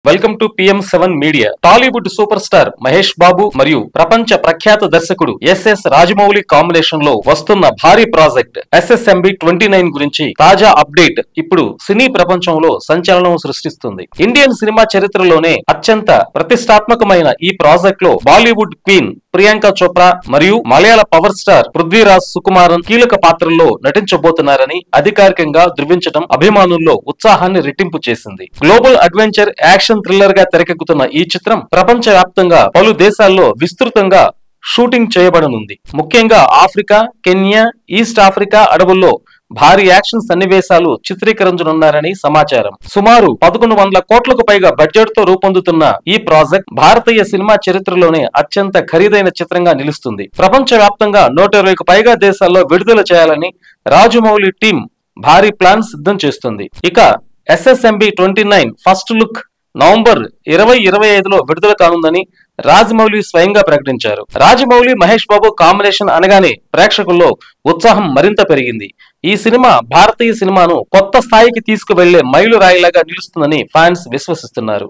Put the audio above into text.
Welcome to PM7 media. Tollywood superstar Mahesh Babu మరియు ప్రపంచ ప్రఖ్యాత దర్శకుడు ఎస్ఎస్ రాజమౌళి కాంబినేషన్ లో వస్తున్న భారీ ప్రాజెక్ట్ SSMB29 గురించి తాజా అప్డేట్ ఇప్పుడు సినీ ప్రపంచంలో సంచలనం సృష్టిస్తుంది. ఇండియన్ సినిమా చరిత్రలోనే అత్యంత ప్రతిష్టాత్మకమైన ఈ ప్రాజెక్ట్ లో బాలీవుడ్ క్వీన్ ప్రియాంక చోప్రా మరియు మలయాళ పవర్ స్టార్ పృథ్వీరాజ్ సుకుమారన్ కీలక పాత్రల్లో నటించబోతున్నారని అధికారికంగా ధృవించడం అభిమానుల్లో ఉత్సాహాన్ని రెట్టింపు చేసింది. గ్లోబల్ అడ్వెంచర్ యాక్షన్ థ్రిల్లర్ గా తెరకెక్కుతున్న ఈ చిత్రం ప్రపంచ వ్యాప్తంగా పలు దేశాల్లో విస్తృతంగా షూటింగ్ చేయబడనుంది. ముఖ్యంగా ఆఫ్రికా, కెన్యా, ఈస్ట్ ఆఫ్రికా అడవుల్లో భారీ యాక్షన్ సన్నివేశాలు చిత్రీకరించనున్నారని సమాచారం. సుమారు 1100 కోట్లకు పైగా బడ్జెట్ తో రూపొందుతున్న ఈ ప్రాజెక్ట్ భారతీయ సినిమా చరిత్రలోనే అత్యంత ఖరీదైన చిత్రంగా నిలుస్తుంది. ప్రపంచ వ్యాప్తంగా 120కు పైగా దేశాల్లో విడుదల చేయాలని రాజమౌళి టీం భారీ ప్లాన్ సిద్ధం చేస్తుంది. ఇక SSMB29 ఫస్ట్ లుక్ నవంబర్ 2025లో విడుదల కానుందని రాజమౌళి స్వయంగా ప్రకటించారు. రాజమౌళి మహేష్ బాబు కాంబినేషన్ అనగానే ప్రేక్షకుల్లో ఉత్సాహం మరింత పెరిగింది. ఈ సినిమా భారతీయ సినిమాను కొత్త స్థాయికి తీసుకువెళ్లే మైలురాయిలాగా నిలుస్తుందని ఫ్యాన్స్ విశ్వసిస్తున్నారు.